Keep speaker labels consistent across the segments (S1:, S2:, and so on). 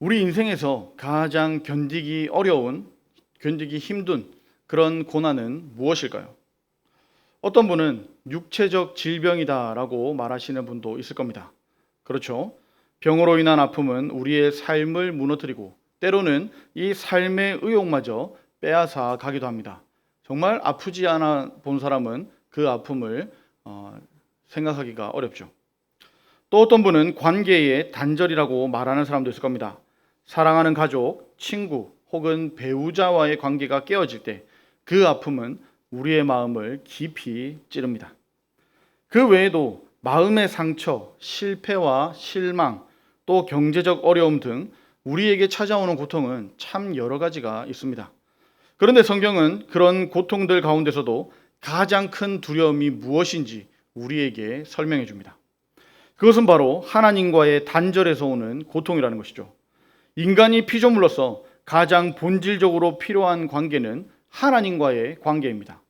S1: 우리 인생에서 가장 견디기 어려운, 견디기 힘든 그런 고난은 무엇일까요? 어떤 분은 육체적 질병이다라고 말하시는 분도 있을 겁니다. 그렇죠? 병으로 인한 아픔은 우리의 삶을 무너뜨리고 때로는 이 삶의 의욕마저 빼앗아 가기도 합니다. 정말 아프지 않아 본 사람은 그 아픔을 생각하기가 어렵죠. 또 어떤 분은 관계의 단절이라고 말하는 사람도 있을 겁니다. 사랑하는 가족, 친구 혹은 배우자와의 관계가 깨어질 때 그 아픔은 우리의 마음을 깊이 찌릅니다. 그 외에도 마음의 상처, 실패와 실망, 또 경제적 어려움 등 우리에게 찾아오는 고통은 참 여러 가지가 있습니다. 그런데 성경은 그런 고통들 가운데서도 가장 큰 두려움이 무엇인지 우리에게 설명해 줍니다. 그것은 바로 하나님과의 단절에서 오는 고통이라는 것이죠. 인간이 피조물로서 가장 본질적으로 필요한 관계는 하나님과의 관계입니다.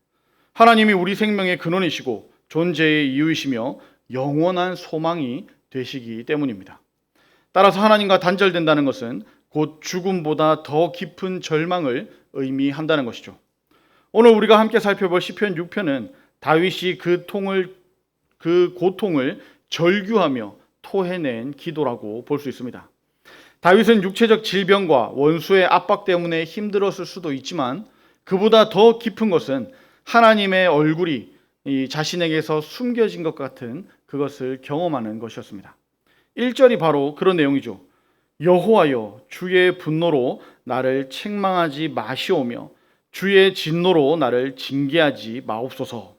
S1: 하나님이 우리 생명의 근원이시고 존재의 이유이시며 영원한 소망이 되시기 때문입니다. 따라서 하나님과 단절된다는 것은 곧 죽음보다 더 깊은 절망을 의미한다는 것이죠. 오늘 우리가 함께 살펴볼 시편 6편은 다윗이 그 고통을 절규하며 토해낸 기도라고 볼 수 있습니다. 다윗은 육체적 질병과 원수의 압박 때문에 힘들었을 수도 있지만 그보다 더 깊은 것은 하나님의 얼굴이 자신에게서 숨겨진 것 같은 그것을 경험하는 것이었습니다. 1절이 바로 그런 내용이죠. 여호와여 주의 분노로 나를 책망하지 마시오며 주의 진노로 나를 징계하지 마옵소서.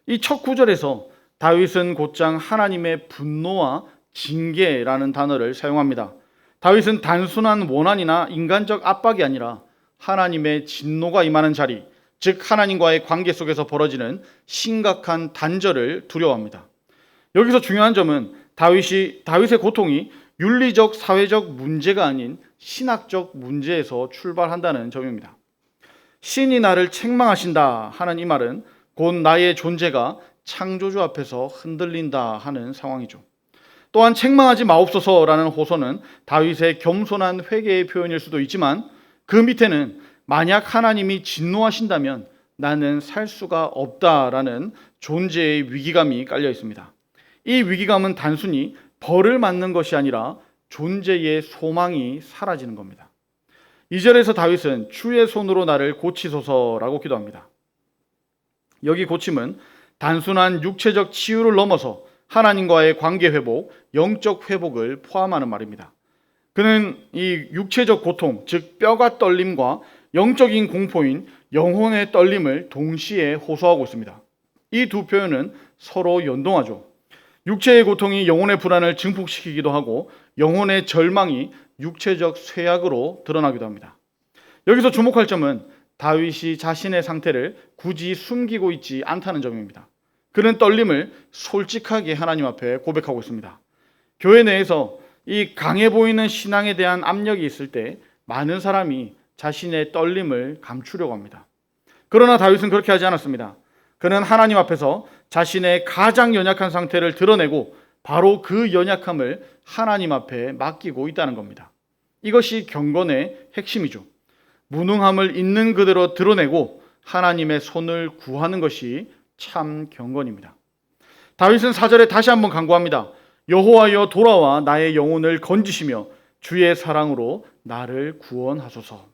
S1: 이 첫 구절에서 다윗은 곧장 하나님의 분노와 징계라는 단어를 사용합니다. 다윗은 단순한 원한이나 인간적 압박이 아니라 하나님의 진노가 임하는 자리, 즉 하나님과의 관계 속에서 벌어지는 심각한 단절을 두려워합니다. 여기서 중요한 점은 다윗의 고통이 윤리적, 사회적 문제가 아닌 신학적 문제에서 출발한다는 점입니다. 신이 나를 책망하신다 하는 이 말은 곧 나의 존재가 창조주 앞에서 흔들린다 하는 상황이죠. 또한 책망하지 마옵소서라는 호소는 다윗의 겸손한 회개의 표현일 수도 있지만 그 밑에는 만약 하나님이 진노하신다면 나는 살 수가 없다라는 존재의 위기감이 깔려 있습니다. 이 위기감은 단순히 벌을 맞는 것이 아니라 존재의 소망이 사라지는 겁니다. 2절에서 다윗은 주의 손으로 나를 고치소서라고 기도합니다. 여기 고침은 단순한 육체적 치유를 넘어서 하나님과의 관계 회복, 영적 회복을 포함하는 말입니다. 그는 이 육체적 고통, 즉 뼈가 떨림과 영적인 공포인 영혼의 떨림을 동시에 호소하고 있습니다. 이 두 표현은 서로 연동하죠. 육체의 고통이 영혼의 불안을 증폭시키기도 하고 영혼의 절망이 육체적 쇠약으로 드러나기도 합니다. 여기서 주목할 점은 다윗이 자신의 상태를 굳이 숨기고 있지 않다는 점입니다. 그는 떨림을 솔직하게 하나님 앞에 고백하고 있습니다. 교회 내에서 이 강해 보이는 신앙에 대한 압력이 있을 때 많은 사람이 자신의 떨림을 감추려고 합니다. 그러나 다윗은 그렇게 하지 않았습니다. 그는 하나님 앞에서 자신의 가장 연약한 상태를 드러내고 바로 그 연약함을 하나님 앞에 맡기고 있다는 겁니다. 이것이 경건의 핵심이죠. 무능함을 있는 그대로 드러내고 하나님의 손을 구하는 것이 참 경건입니다. 다윗은 4절에 다시 한번 간구합니다. 여호와여 돌아와 나의 영혼을 건지시며 주의 사랑으로 나를 구원하소서.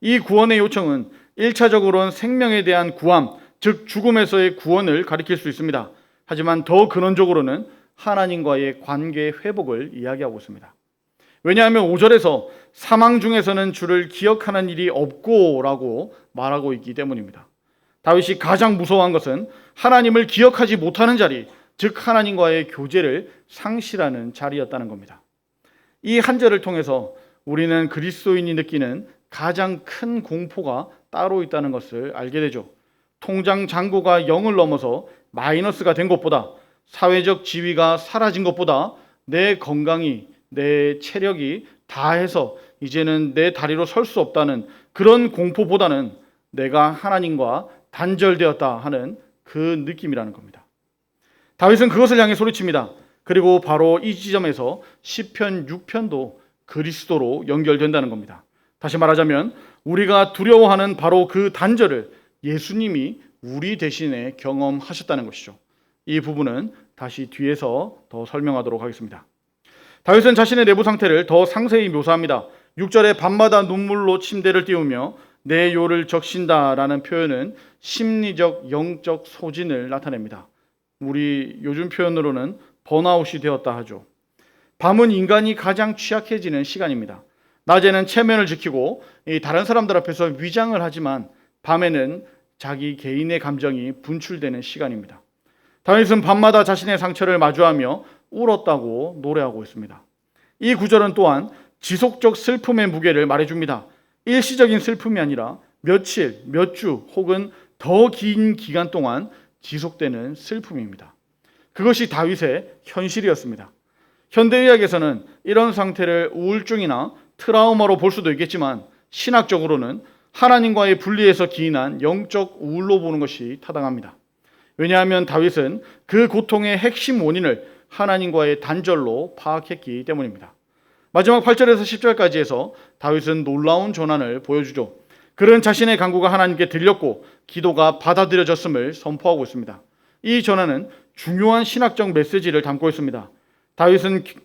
S1: 이 구원의 요청은 1차적으로는 생명에 대한 구함, 즉 죽음에서의 구원을 가리킬 수 있습니다. 하지만 더 근원적으로는 하나님과의 관계 회복을 이야기하고 있습니다. 왜냐하면 5절에서 사망 중에서는 주를 기억하는 일이 없고 라고 말하고 있기 때문입니다. 다윗이 가장 무서워한 것은 하나님을 기억하지 못하는 자리, 즉 하나님과의 교제를 상실하는 자리였다는 겁니다. 이 한 절을 통해서 우리는 그리스도인이 느끼는 가장 큰 공포가 따로 있다는 것을 알게 되죠. 통장 잔고가 0을 넘어서 마이너스가 된 것보다, 사회적 지위가 사라진 것보다 내 건강이, 내 체력이 다해서 이제는 내 다리로 설 수 없다는 그런 공포보다는 내가 하나님과 단절되었다 하는 그 느낌이라는 겁니다. 다윗은 그것을 향해 소리칩니다. 그리고 바로 이 지점에서 시편 6편도 그리스도로 연결된다는 겁니다. 다시 말하자면 우리가 두려워하는 바로 그 단절을 예수님이 우리 대신에 경험하셨다는 것이죠. 이 부분은 다시 뒤에서 더 설명하도록 하겠습니다. 다윗은 자신의 내부 상태를 더 상세히 묘사합니다. 6절에 밤마다 눈물로 침대를 띄우며 내 요를 적신다라는 표현은 심리적, 영적 소진을 나타냅니다. 우리 요즘 표현으로는 번아웃이 되었다 하죠. 밤은 인간이 가장 취약해지는 시간입니다. 낮에는 체면을 지키고 다른 사람들 앞에서 위장을 하지만 밤에는 자기 개인의 감정이 분출되는 시간입니다. 다윗은 밤마다 자신의 상처를 마주하며 울었다고 노래하고 있습니다. 이 구절은 또한 지속적 슬픔의 무게를 말해줍니다. 일시적인 슬픔이 아니라 며칠, 몇 주 혹은 더 긴 기간 동안 지속되는 슬픔입니다. 그것이 다윗의 현실이었습니다. 현대의학에서는 이런 상태를 우울증이나 트라우마로 볼 수도 있겠지만 신학적으로는 하나님과의 분리에서 기인한 영적 우울로 보는 것이 타당합니다. 왜냐하면 다윗은 그 고통의 핵심 원인을 하나님과의 단절로 파악했기 때문입니다. 마지막 8절에서 10절까지 해서 다윗은 놀라운 전환을 보여주죠. 그는 자신의 간구가 하나님께 들렸고 기도가 받아들여졌음을 선포하고 있습니다. 이 전환은 중요한 신학적 메시지를 담고 있습니다.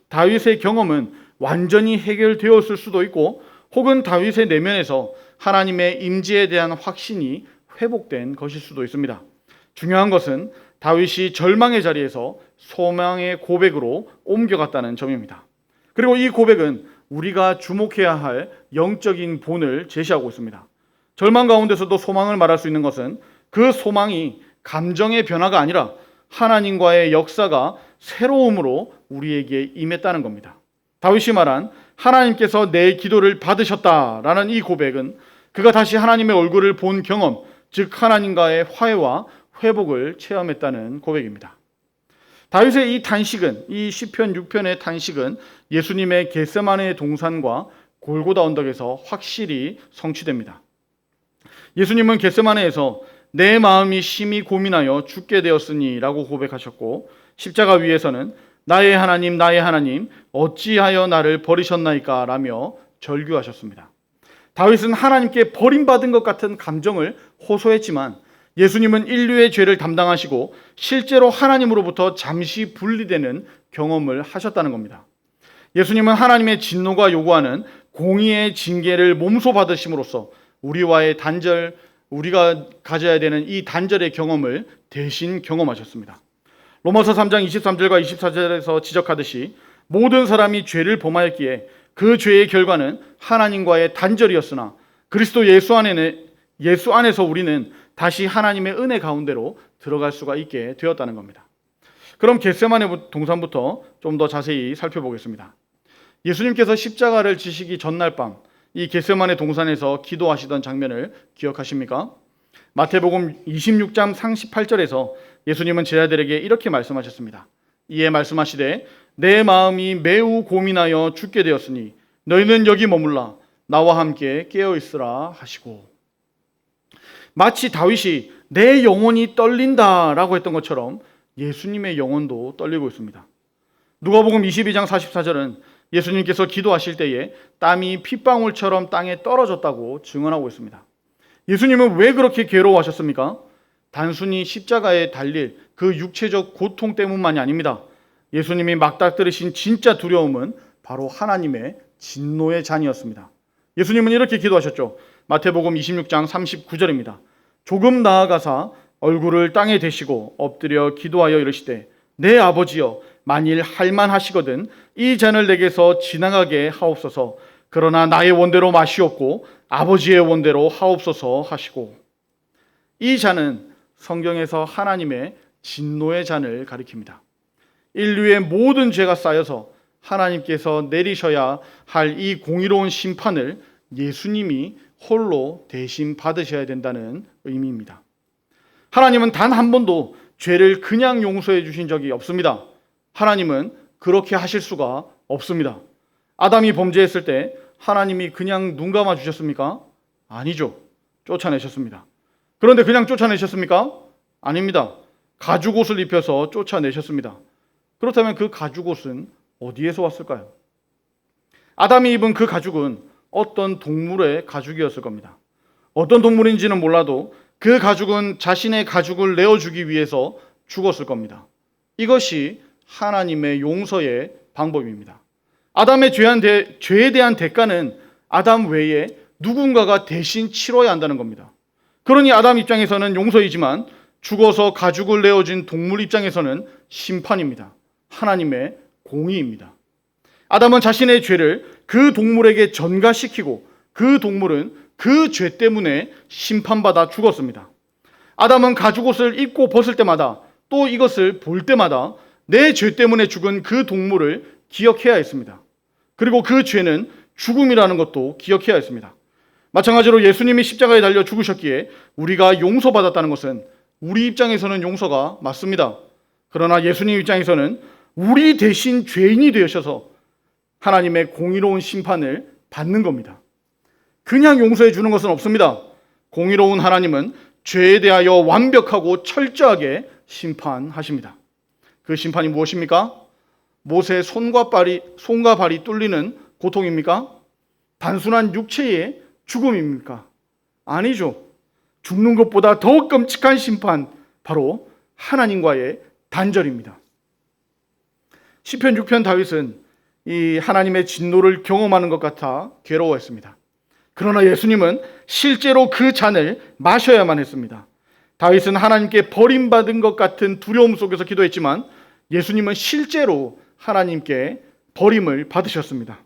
S1: 다윗의 경험은 완전히 해결되었을 수도 있고 혹은 다윗의 내면에서 하나님의 임재에 대한 확신이 회복된 것일 수도 있습니다. 중요한 것은 다윗이 절망의 자리에서 소망의 고백으로 옮겨갔다는 점입니다. 그리고 이 고백은 우리가 주목해야 할 영적인 본을 제시하고 있습니다. 절망 가운데서도 소망을 말할 수 있는 것은 그 소망이 감정의 변화가 아니라 하나님과의 역사가 새로움으로 우리에게 임했다는 겁니다. 다윗이 말한 하나님께서 내 기도를 받으셨다라는 이 고백은 그가 다시 하나님의 얼굴을 본 경험, 즉 하나님과의 화해와 회복을 체험했다는 고백입니다. 다윗의 이 탄식은, 이 시편 6편의 탄식은 예수님의 겟세마네 동산과 골고다 언덕에서 확실히 성취됩니다. 예수님은 겟세마네에서 내 마음이 심히 고민하여 죽게 되었으니 라고 고백하셨고, 십자가 위에서는 나의 하나님 어찌하여 나를 버리셨나이까 라며 절규하셨습니다. 다윗은 하나님께 버림받은 것 같은 감정을 호소했지만 예수님은 인류의 죄를 담당하시고 실제로 하나님으로부터 잠시 분리되는 경험을 하셨다는 겁니다. 예수님은 하나님의 진노가 요구하는 공의의 징계를 몸소 받으심으로써 우리가 가져야 되는 이 단절의 경험을 대신 경험하셨습니다. 로마서 3장 23절과 24절에서 지적하듯이 모든 사람이 죄를 범하였기에 그 죄의 결과는 하나님과의 단절이었으나 그리스도 예수 안에서 우리는 다시 하나님의 은혜 가운데로 들어갈 수가 있게 되었다는 겁니다. 그럼 겟세마네 동산부터 좀 더 자세히 살펴보겠습니다. 예수님께서 십자가를 지시기 전날 밤 이 겟세마네 동산에서 기도하시던 장면을 기억하십니까? 마태복음 26장 38절에서 예수님은 제자들에게 이렇게 말씀하셨습니다. 이에 말씀하시되 내 마음이 매우 고민하여 죽게 되었으니 너희는 여기 머물라 나와 함께 깨어 있으라 하시고, 마치 다윗이 내 영혼이 떨린다라고 했던 것처럼 예수님의 영혼도 떨리고 있습니다. 누가복음 22장 44절은 예수님께서 기도하실 때에 땀이 핏방울처럼 땅에 떨어졌다고 증언하고 있습니다. 예수님은 왜 그렇게 괴로워하셨습니까? 단순히 십자가에 달릴 그 육체적 고통 때문만이 아닙니다. 예수님이 맞닥뜨리신 진짜 두려움은 바로 하나님의 진노의 잔이었습니다. 예수님은 이렇게 기도하셨죠. 마태복음 26장 39절입니다. 조금 나아가사 얼굴을 땅에 대시고 엎드려 기도하여 이르시되 내 아버지여 만일 할만하시거든 이 잔을 내게서 지나가게 하옵소서. 그러나 나의 원대로 마시옵고 아버지의 원대로 하옵소서 하시고, 이 잔은 성경에서 하나님의 진노의 잔을 가리킵니다. 인류의 모든 죄가 쌓여서 하나님께서 내리셔야 할 이 공의로운 심판을 예수님이 홀로 대신 받으셔야 된다는 의미입니다. 하나님은 단 한 번도 죄를 그냥 용서해 주신 적이 없습니다. 하나님은 그렇게 하실 수가 없습니다. 아담이 범죄했을 때 하나님이 그냥 눈 감아 주셨습니까? 아니죠. 쫓아내셨습니다. 그런데 그냥 쫓아내셨습니까? 아닙니다. 가죽옷을 입혀서 쫓아내셨습니다. 그렇다면 그 가죽옷은 어디에서 왔을까요? 아담이 입은 그 가죽은 어떤 동물의 가죽이었을 겁니다. 어떤 동물인지는 몰라도 그 가죽은 자신의 가죽을 내어주기 위해서 죽었을 겁니다. 이것이 하나님의 용서의 방법입니다. 아담의 죄에 대한 대가는 아담 외에 누군가가 대신 치러야 한다는 겁니다. 그러니 아담 입장에서는 용서이지만 죽어서 가죽을 내어준 동물 입장에서는 심판입니다. 하나님의 공의입니다. 아담은 자신의 죄를 그 동물에게 전가시키고 그 동물은 그 죄 때문에 심판받아 죽었습니다. 아담은 가죽옷을 입고 벗을 때마다 또 이것을 볼 때마다 내 죄 때문에 죽은 그 동물을 기억해야 했습니다. 그리고 그 죄는 죽음이라는 것도 기억해야 했습니다. 마찬가지로 예수님이 십자가에 달려 죽으셨기에 우리가 용서받았다는 것은 우리 입장에서는 용서가 맞습니다. 그러나 예수님 입장에서는 우리 대신 죄인이 되셔서 하나님의 공의로운 심판을 받는 겁니다. 그냥 용서해 주는 것은 없습니다. 공의로운 하나님은 죄에 대하여 완벽하고 철저하게 심판하십니다. 그 심판이 무엇입니까? 못의 손과 발이 뚫리는 고통입니까? 단순한 육체의 죽음입니까? 아니죠. 죽는 것보다 더 끔찍한 심판, 바로 하나님과의 단절입니다. 시편 6편 다윗은 이 하나님의 진노를 경험하는 것 같아 괴로워했습니다. 그러나 예수님은 실제로 그 잔을 마셔야만 했습니다. 다윗은 하나님께 버림받은 것 같은 두려움 속에서 기도했지만 예수님은 실제로 하나님께 버림을 받으셨습니다.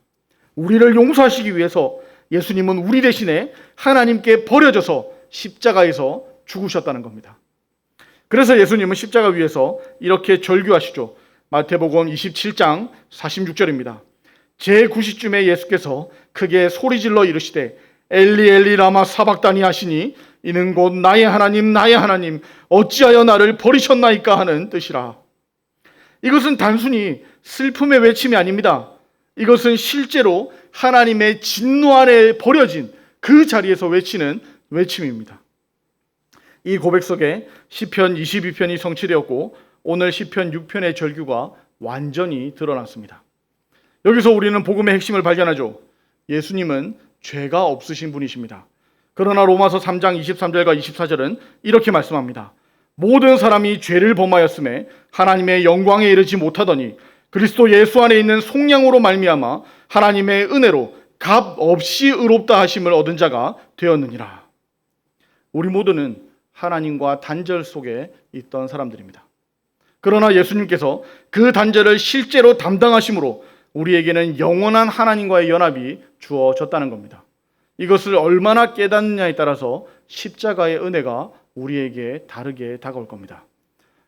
S1: 우리를 용서하시기 위해서 예수님은 우리 대신에 하나님께 버려져서 십자가에서 죽으셨다는 겁니다. 그래서 예수님은 십자가 위에서 이렇게 절규하시죠. 마태복음 27장 46절입니다. 제9시쯤에 예수께서 크게 소리질러 이르시되 엘리 엘리 라마 사박다니 하시니 이는 곧 나의 하나님 어찌하여 나를 버리셨나이까 하는 뜻이라. 이것은 단순히 슬픔의 외침이 아닙니다. 이것은 실제로 하나님의 진노 아래 버려진 그 자리에서 외치는 외침입니다. 이 고백 속에 시편 22편이 성취되었고 오늘 시편 6편의 절규가 완전히 드러났습니다. 여기서 우리는 복음의 핵심을 발견하죠. 예수님은 죄가 없으신 분이십니다. 그러나 로마서 3장 23절과 24절은 이렇게 말씀합니다. 모든 사람이 죄를 범하였음에 하나님의 영광에 이르지 못하더니 그리스도 예수 안에 있는 속량으로 말미암아 하나님의 은혜로 값 없이 의롭다 하심을 얻은 자가 되었느니라. 우리 모두는 하나님과 단절 속에 있던 사람들입니다. 그러나 예수님께서 그 단절을 실제로 담당하심으로 우리에게는 영원한 하나님과의 연합이 주어졌다는 겁니다. 이것을 얼마나 깨닫느냐에 따라서 십자가의 은혜가 우리에게 다르게 다가올 겁니다.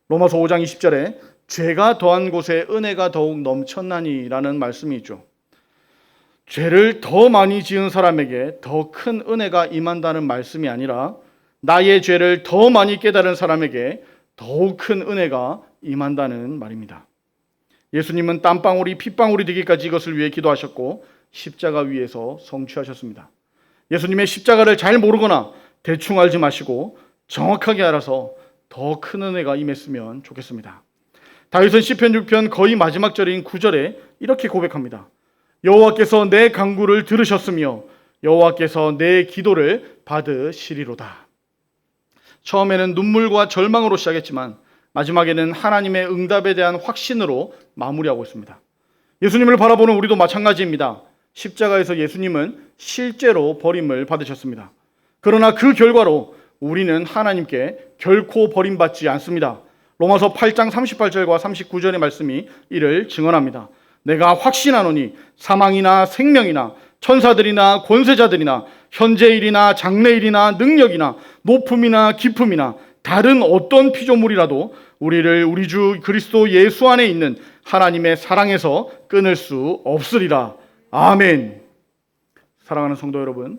S1: 로마서 5장 20절에 죄가 더한 곳에 은혜가 더욱 넘쳤나니 라는 말씀이 있죠. 죄를 더 많이 지은 사람에게 더 큰 은혜가 임한다는 말씀이 아니라 나의 죄를 더 많이 깨달은 사람에게 더욱 큰 은혜가 임한다는 말입니다. 예수님은 땀방울이 핏방울이 되기까지 이것을 위해 기도하셨고 십자가 위에서 성취하셨습니다. 예수님의 십자가를 잘 모르거나 대충 알지 마시고 정확하게 알아서 더 큰 은혜가 임했으면 좋겠습니다. 다윗은 시편 6편 거의 마지막 절인 9절에 이렇게 고백합니다. 여호와께서 내 간구를 들으셨으며 여호와께서 내 기도를 받으시리로다. 처음에는 눈물과 절망으로 시작했지만 마지막에는 하나님의 응답에 대한 확신으로 마무리하고 있습니다. 예수님을 바라보는 우리도 마찬가지입니다. 십자가에서 예수님은 실제로 버림을 받으셨습니다. 그러나 그 결과로 우리는 하나님께 결코 버림받지 않습니다. 로마서 8장 38절과 39절의 말씀이 이를 증언합니다. 내가 확신하노니 사망이나 생명이나 천사들이나 권세자들이나 현재일이나 장래일이나 능력이나 높음이나 깊음이나 다른 어떤 피조물이라도 우리를 우리 주 그리스도 예수 안에 있는 하나님의 사랑에서 끊을 수 없으리라. 아멘. 사랑하는 성도 여러분,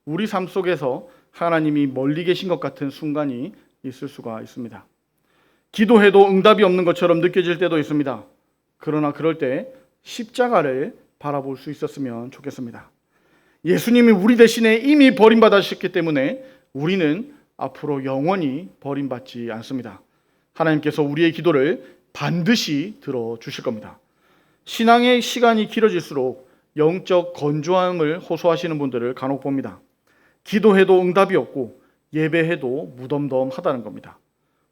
S1: 우리 삶 속에서 하나님이 멀리 계신 것 같은 순간이 있을 수가 있습니다. 기도해도 응답이 없는 것처럼 느껴질 때도 있습니다. 그러나 그럴 때 십자가를 바라볼 수 있었으면 좋겠습니다. 예수님이 우리 대신에 이미 버림받으셨기 때문에 우리는 앞으로 영원히 버림받지 않습니다. 하나님께서 우리의 기도를 반드시 들어주실 겁니다. 신앙의 시간이 길어질수록 영적 건조함을 호소하시는 분들을 간혹 봅니다. 기도해도 응답이 없고 예배해도 무덤덤하다는 겁니다.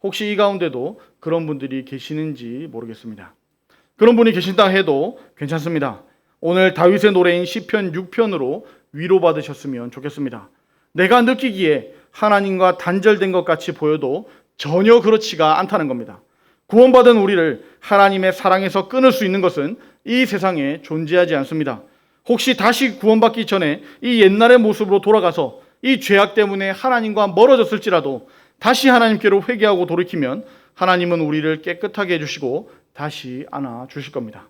S1: 혹시 이 가운데도 그런 분들이 계시는지 모르겠습니다. 그런 분이 계신다 해도 괜찮습니다. 오늘 다윗의 노래인 시편 6편으로 위로받으셨으면 좋겠습니다. 내가 느끼기에 하나님과 단절된 것 같이 보여도 전혀 그렇지가 않다는 겁니다. 구원받은 우리를 하나님의 사랑에서 끊을 수 있는 것은 이 세상에 존재하지 않습니다. 혹시 다시 구원받기 전에 이 옛날의 모습으로 돌아가서 이 죄악 때문에 하나님과 멀어졌을지라도 다시 하나님께로 회개하고 돌이키면 하나님은 우리를 깨끗하게 해주시고 다시 안아주실 겁니다.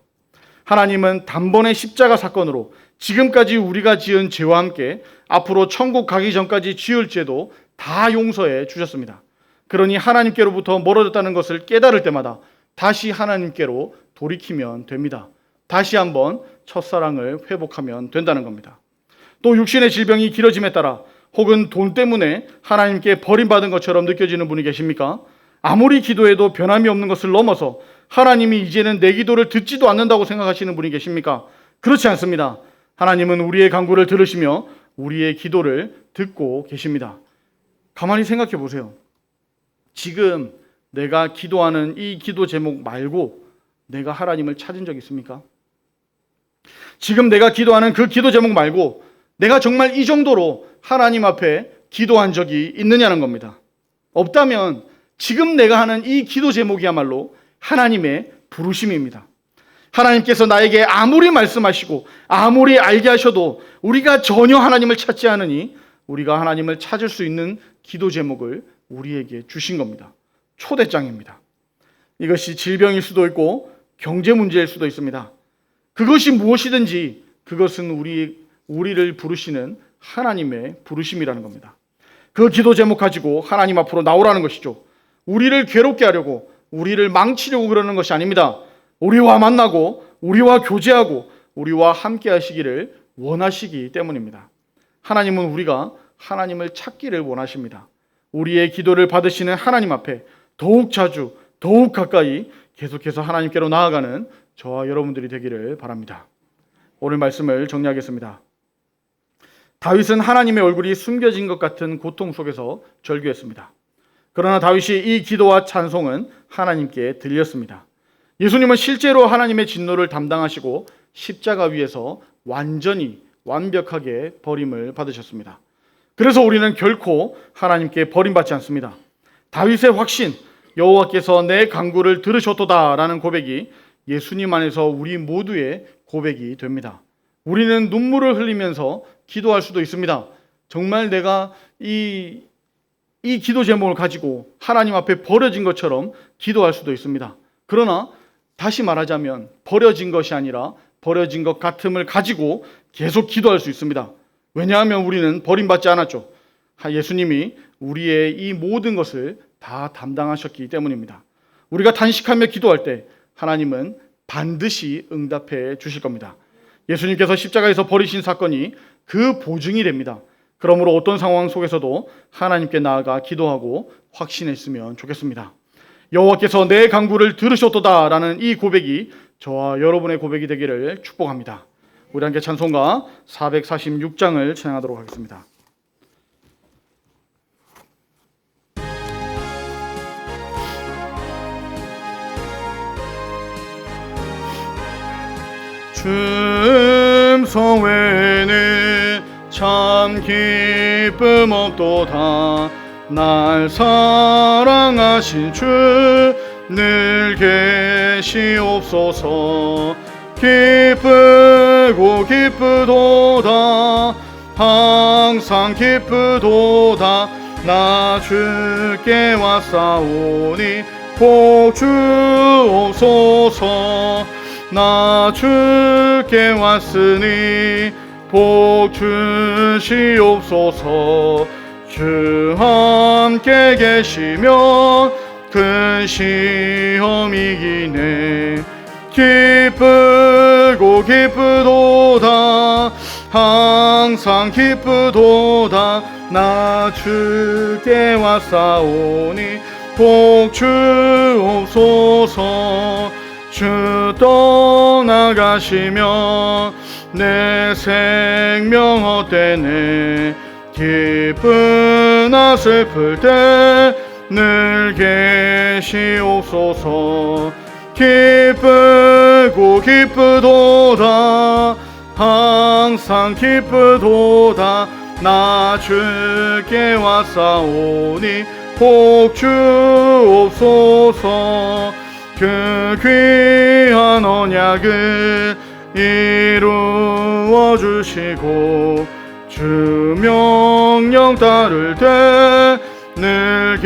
S1: 하나님은 단번에 십자가 사건으로 지금까지 우리가 지은 죄와 함께 앞으로 천국 가기 전까지 지을 죄도 다 용서해 주셨습니다. 그러니 하나님께로부터 멀어졌다는 것을 깨달을 때마다 다시 하나님께로 돌이키면 됩니다. 다시 한번 첫사랑을 회복하면 된다는 겁니다. 또 육신의 질병이 길어짐에 따라 혹은 돈 때문에 하나님께 버림받은 것처럼 느껴지는 분이 계십니까? 아무리 기도해도 변함이 없는 것을 넘어서 하나님이 이제는 내 기도를 듣지도 않는다고 생각하시는 분이 계십니까? 그렇지 않습니다. 하나님은 우리의 간구를 들으시며 우리의 기도를 듣고 계십니다. 가만히 생각해 보세요. 지금 내가 기도하는 이 기도 제목 말고 내가 하나님을 찾은 적 있습니까? 지금 내가 기도하는 그 기도 제목 말고 내가 정말 이 정도로 하나님 앞에 기도한 적이 있느냐는 겁니다. 없다면 지금 내가 하는 이 기도 제목이야말로 하나님의 부르심입니다. 하나님께서 나에게 아무리 말씀하시고 아무리 알게 하셔도 우리가 전혀 하나님을 찾지 않으니 우리가 하나님을 찾을 수 있는 기도 제목을 우리에게 주신 겁니다. 초대장입니다. 이것이 질병일 수도 있고 경제 문제일 수도 있습니다. 그것이 무엇이든지 그것은 우리를 부르시는 하나님의 부르심이라는 겁니다. 그 기도 제목 가지고 하나님 앞으로 나오라는 것이죠. 우리를 괴롭게 하려고 우리를 망치려고 그러는 것이 아닙니다. 우리와 만나고 우리와 교제하고 우리와 함께 하시기를 원하시기 때문입니다. 하나님은 우리가 하나님을 찾기를 원하십니다. 우리의 기도를 받으시는 하나님 앞에 더욱 자주 더욱 가까이 계속해서 하나님께로 나아가는 저와 여러분들이 되기를 바랍니다. 오늘 말씀을 정리하겠습니다. 다윗은 하나님의 얼굴이 숨겨진 것 같은 고통 속에서 절규했습니다. 그러나 다윗이 이 기도와 찬송은 하나님께 들렸습니다. 예수님은 실제로 하나님의 진노를 담당하시고 십자가 위에서 완전히 완벽하게 버림을 받으셨습니다. 그래서 우리는 결코 하나님께 버림받지 않습니다. 다윗의 확신, 여호와께서 내 간구를 들으셨도다라는 고백이 예수님 안에서 우리 모두의 고백이 됩니다. 우리는 눈물을 흘리면서 기도할 수도 있습니다. 정말 내가 이 기도 제목을 가지고 하나님 앞에 버려진 것처럼 기도할 수도 있습니다. 그러나 다시 말하자면 버려진 것이 아니라 버려진 것 같음을 가지고 계속 기도할 수 있습니다. 왜냐하면 우리는 버림받지 않았죠. 예수님이 우리의 이 모든 것을 다 담당하셨기 때문입니다. 우리가 단식하며 기도할 때 하나님은 반드시 응답해 주실 겁니다. 예수님께서 십자가에서 버리신 사건이 그 보증이 됩니다. 그러므로 어떤 상황 속에서도 하나님께 나아가 기도하고 확신했으면 좋겠습니다. 여호와께서 내 간구를 들으셨도다라는 이 고백이 저와 여러분의 고백이 되기를 축복합니다. 우리 함께 찬송가 446장을 찬양하도록 하겠습니다. 춤성 외에는 참 기쁨 없도다. 날 사랑하신 주 늘 계시옵소서. 기쁘고 기쁘도다. 항상 기쁘도다. 나 주께 왔사오니 복 주옵소서. 나 주께 왔으니 복 주시옵소서. 주 함께 계시면 큰 시험 이기네. 기쁘고 기쁘도다. 항상 기쁘도다. 나 주께 왔사오니 복 주옵소서. 주 떠나가시면 내 생명 헛되네. 기쁘나 슬플 때 늘 계시옵소서. 기쁘고 기쁘도다. 항상 기쁘도다. 나 주께 왔사오니 복 주옵소서. 그 귀한 언약을 이루어 주시고 주 명령 따를 때 늘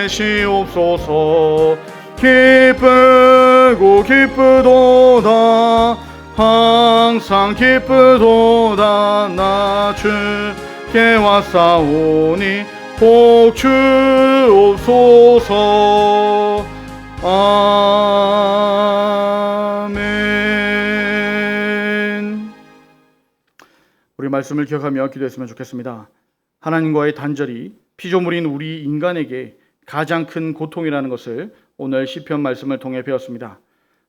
S1: 계시옵소서. 기쁘고 기쁘도다. 항상 기쁘도다. 나 주께 왔사오니 복 주옵소서. 아멘. 우리 말씀을 기억하며 기도했으면 좋겠습니다. 하나님과의 단절이 피조물인 우리 인간에게 가장 큰 고통이라는 것을 오늘 시편 말씀을 통해 배웠습니다.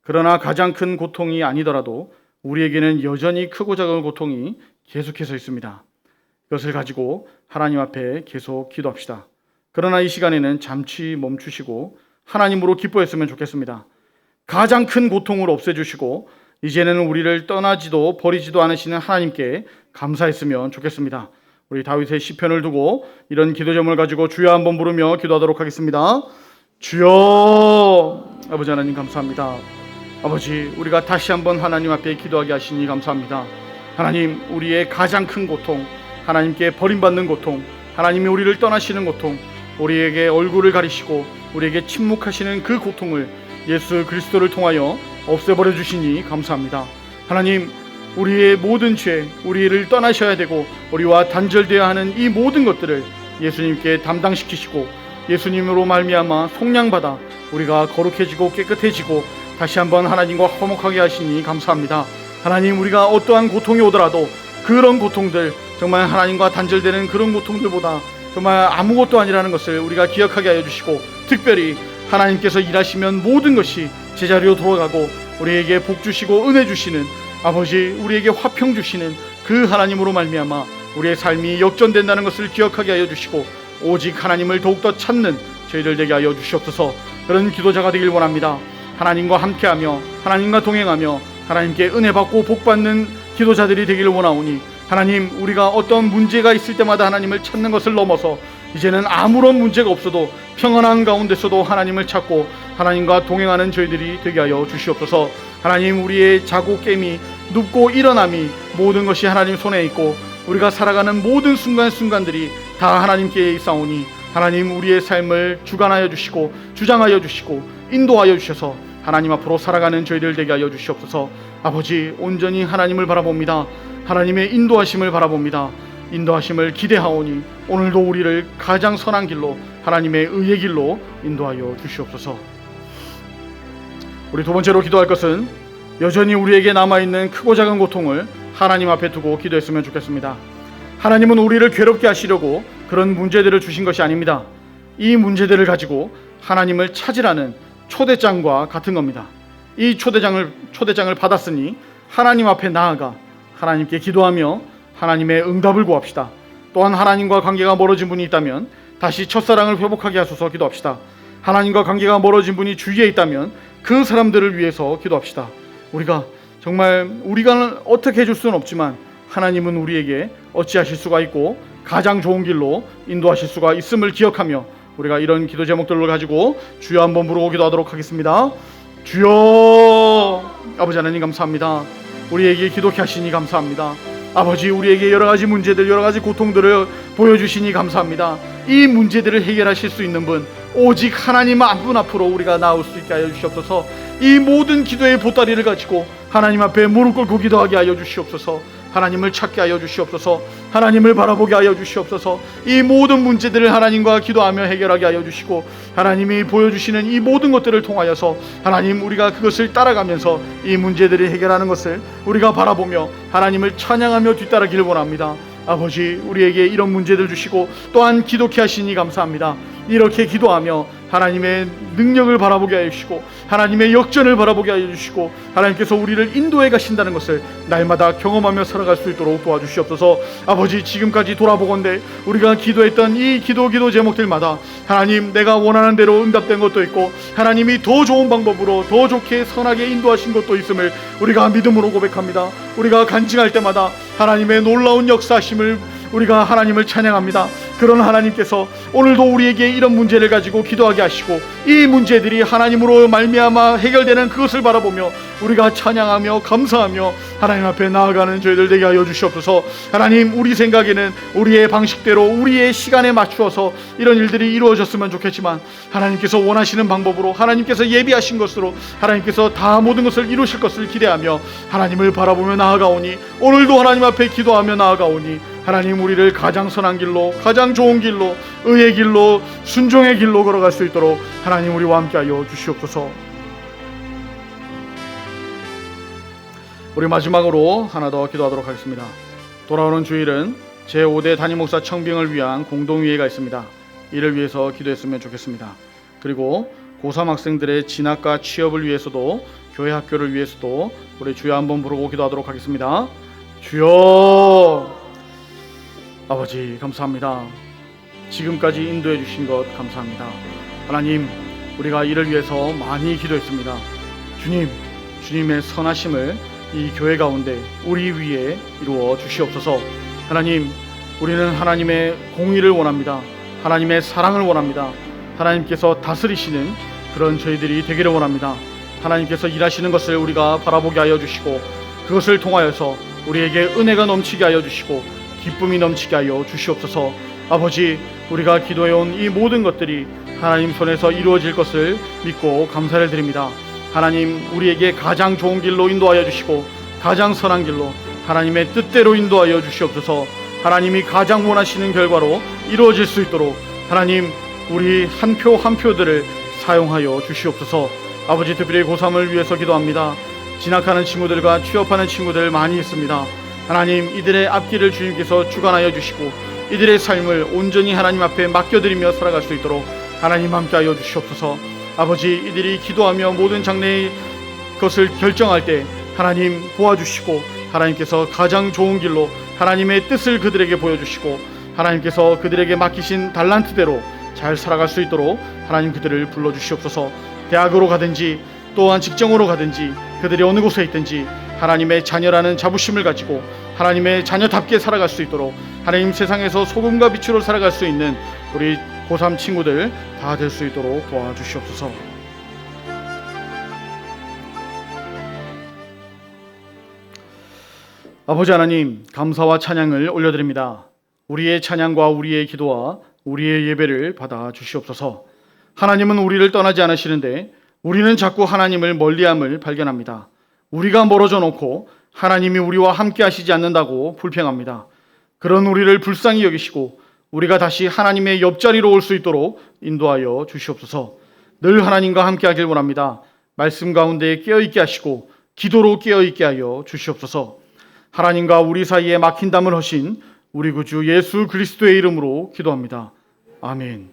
S1: 그러나 가장 큰 고통이 아니더라도 우리에게는 여전히 크고 작은 고통이 계속해서 있습니다. 이것을 가지고 하나님 앞에 계속 기도합시다. 그러나 이 시간에는 잠시 멈추시고 하나님으로 기뻐했으면 좋겠습니다. 가장 큰 고통을 없애주시고 이제는 우리를 떠나지도 버리지도 않으시는 하나님께 감사했으면 좋겠습니다. 우리 다윗의 시편을 두고 이런 기도 제목을 가지고 주여 한번 부르며 기도하도록 하겠습니다. 주여. 아버지 하나님 감사합니다. 아버지, 우리가 다시 한번 하나님 앞에 기도하게 하시니 감사합니다. 하나님, 우리의 가장 큰 고통, 하나님께 버림받는 고통, 하나님이 우리를 떠나시는 고통, 우리에게 얼굴을 가리시고 우리에게 침묵하시는 그 고통을 예수 그리스도를 통하여 없애버려 주시니 감사합니다. 하나님, 우리의 모든 죄, 우리를 떠나셔야 되고 우리와 단절되어야 하는 이 모든 것들을 예수님께 담당시키시고 예수님으로 말미암아 속량받아 우리가 거룩해지고 깨끗해지고 다시 한번 하나님과 화목하게 하시니 감사합니다. 하나님, 우리가 어떠한 고통이 오더라도 그런 고통들, 정말 하나님과 단절되는 그런 고통들보다 정말 아무것도 아니라는 것을 우리가 기억하게 하여 주시고, 특별히 하나님께서 일하시면 모든 것이 제자리로 돌아가고 우리에게 복 주시고 은혜 주시는 아버지, 우리에게 화평 주시는 그 하나님으로 말미암아 우리의 삶이 역전된다는 것을 기억하게 하여 주시고 오직 하나님을 더욱더 찾는 저희들 되게 하여 주시옵소서. 그런 기도자가 되길 원합니다. 하나님과 함께하며 하나님과 동행하며 하나님께 은혜 받고 복 받는 기도자들이 되기를 원하오니, 하나님, 우리가 어떤 문제가 있을 때마다 하나님을 찾는 것을 넘어서 이제는 아무런 문제가 없어도 평안한 가운데서도 하나님을 찾고 하나님과 동행하는 저희들이 되게 하여 주시옵소서. 하나님, 우리의 자고 깨미, 눕고 일어남이 모든 것이 하나님 손에 있고 우리가 살아가는 모든 순간순간들이 다 하나님께 있사오니, 하나님, 우리의 삶을 주관하여 주시고 주장하여 주시고 인도하여 주셔서 하나님 앞으로 살아가는 저희들 되게 하여 주시옵소서. 아버지, 온전히 하나님을 바라봅니다. 하나님의 인도하심을 바라봅니다. 인도하심을 기대하오니 오늘도 우리를 가장 선한 길로, 하나님의 의의 길로 인도하여 주시옵소서. 우리 두 번째로 기도할 것은 여전히 우리에게 남아있는 크고 작은 고통을 하나님 앞에 두고 기도했으면 좋겠습니다. 하나님은 우리를 괴롭게 하시려고 그런 문제들을 주신 것이 아닙니다. 이 문제들을 가지고 하나님을 찾으라는 초대장과 같은 겁니다. 이 초대장을 받았으니 하나님 앞에 나아가 하나님께 기도하며 하나님의 응답을 구합시다. 또한 하나님과 관계가 멀어진 분이 있다면 다시 첫사랑을 회복하게 하소서 기도합시다. 하나님과 관계가 멀어진 분이 주위에 있다면 그 사람들을 위해서 기도합시다. 우리가 어떻게 해줄 수는 없지만 하나님은 우리에게 어찌하실 수가 있고 가장 좋은 길로 인도하실 수가 있음을 기억하며 우리가 이런 기도 제목들을 가지고 주여 한번 부르고 기도하도록 하겠습니다. 주여. 아버지 하나님 감사합니다. 우리에게 기도케 하시니 감사합니다. 아버지, 우리에게 여러 가지 문제들, 여러 가지 고통들을 보여주시니 감사합니다. 이 문제들을 해결하실 수 있는 분, 오직 하나님 한 분 앞으로 우리가 나올 수 있게 하여 주시옵소서. 이 모든 기도의 보따리를 가지고 하나님 앞에 무릎 꿇고 기도하게 하여 주시옵소서. 하나님을 찾게 하여 주시옵소서. 하나님을 바라보게 하여 주시옵소서. 이 모든 문제들을 하나님과 기도하며 해결하게 하여 주시고, 하나님이 보여주시는 이 모든 것들을 통하여서 하나님, 우리가 그것을 따라가면서 이 문제들을 해결하는 것을 우리가 바라보며 하나님을 찬양하며 뒤따르기를 원합니다. 아버지, 우리에게 이런 문제들 주시고 또한 기도케 하시니 감사합니다. 이렇게 기도하며 하나님의 능력을 바라보게 하여 주시고 하나님의 역전을 바라보게 하여 주시고 하나님께서 우리를 인도해 가신다는 것을 날마다 경험하며 살아갈 수 있도록 도와주시옵소서. 아버지, 지금까지 돌아보건대 우리가 기도했던 이 기도 제목들마다 하나님, 내가 원하는 대로 응답된 것도 있고 하나님이 더 좋은 방법으로 더 좋게 선하게 인도하신 것도 있음을 우리가 믿음으로 고백합니다. 우리가 간증할 때마다 하나님의 놀라운 역사심을 우리가 하나님을 찬양합니다. 그런 하나님께서 오늘도 우리에게 이런 문제를 가지고 기도하게 하시고 이 문제들이 하나님으로 말미암아 해결되는 그것을 바라보며 우리가 찬양하며 감사하며 하나님 앞에 나아가는 저희들 되게 하여 주시옵소서. 하나님, 우리 생각에는 우리의 방식대로 우리의 시간에 맞추어서 이런 일들이 이루어졌으면 좋겠지만 하나님께서 원하시는 방법으로 하나님께서 예비하신 것으로 하나님께서 다 모든 것을 이루실 것을 기대하며 하나님을 바라보며 나아가오니 오늘도 하나님 앞에 기도하며 나아가오니 하나님, 우리를 가장 선한 길로, 가장 좋은 길로, 의의 길로, 순종의 길로 걸어갈 수 있도록 하나님 우리와 함께하여 주시옵소서. 우리 마지막으로 하나 더 기도하도록 하겠습니다. 돌아오는 주일은 제5대 담임목사 청빙을 위한 공동회의가 있습니다. 이를 위해서 기도했으면 좋겠습니다. 그리고 고3 학생들의 진학과 취업을 위해서도, 교회 학교를 위해서도 우리 주여 한번 부르고 기도하도록 하겠습니다. 주여, 아버지 감사합니다. 지금까지 인도해 주신 것 감사합니다. 하나님, 우리가 이를 위해서 많이 기도했습니다. 주님의 선하심을 이 교회 가운데 우리 위에 이루어 주시옵소서. 하나님, 우리는 하나님의 공의를 원합니다. 하나님의 사랑을 원합니다. 하나님께서 다스리시는 그런 저희들이 되기를 원합니다. 하나님께서 일하시는 것을 우리가 바라보게 하여 주시고 그것을 통하여서 우리에게 은혜가 넘치게 하여 주시고 기쁨이 넘치게 하여 주시옵소서. 아버지, 우리가 기도해온 이 모든 것들이 하나님 손에서 이루어질 것을 믿고 감사를 드립니다. 하나님, 우리에게 가장 좋은 길로 인도하여 주시고 가장 선한 길로 하나님의 뜻대로 인도하여 주시옵소서. 하나님이 가장 원하시는 결과로 이루어질 수 있도록 하나님, 우리 한 표 한 표들을 사용하여 주시옵소서. 아버지, 특별히 고3을 위해서 기도합니다. 진학하는 친구들과 취업하는 친구들 많이 있습니다. 하나님, 이들의 앞길을 주님께서 주관하여 주시고 이들의 삶을 온전히 하나님 앞에 맡겨드리며 살아갈 수 있도록 하나님 함께하여 주시옵소서. 아버지, 이들이 기도하며 모든 장래의 것을 결정할 때 하나님 도와주시고 하나님께서 가장 좋은 길로 하나님의 뜻을 그들에게 보여주시고 하나님께서 그들에게 맡기신 달란트대로 잘 살아갈 수 있도록 하나님 그들을 불러주시옵소서. 대학으로 가든지 또한 직장으로 가든지 그들이 어느 곳에 있든지 하나님의 자녀라는 자부심을 가지고 하나님의 자녀답게 살아갈 수 있도록 하나님, 세상에서 소금과 빛으로 살아갈 수 있는 우리 고3 친구들 다 될 수 있도록 도와주시옵소서. 아버지 하나님, 감사와 찬양을 올려드립니다. 우리의 찬양과 우리의 기도와 우리의 예배를 받아 주시옵소서. 하나님은 우리를 떠나지 않으시는데 우리는 자꾸 하나님을 멀리함을 발견합니다. 우리가 멀어져 놓고 하나님이 우리와 함께 하시지 않는다고 불평합니다. 그런 우리를 불쌍히 여기시고 우리가 다시 하나님의 옆자리로 올 수 있도록 인도하여 주시옵소서. 늘 하나님과 함께 하길 원합니다. 말씀 가운데 깨어있게 하시고 기도로 깨어있게 하여 주시옵소서. 하나님과 우리 사이에 막힌 담을 허신 우리 구주 예수 그리스도의 이름으로 기도합니다. 아멘.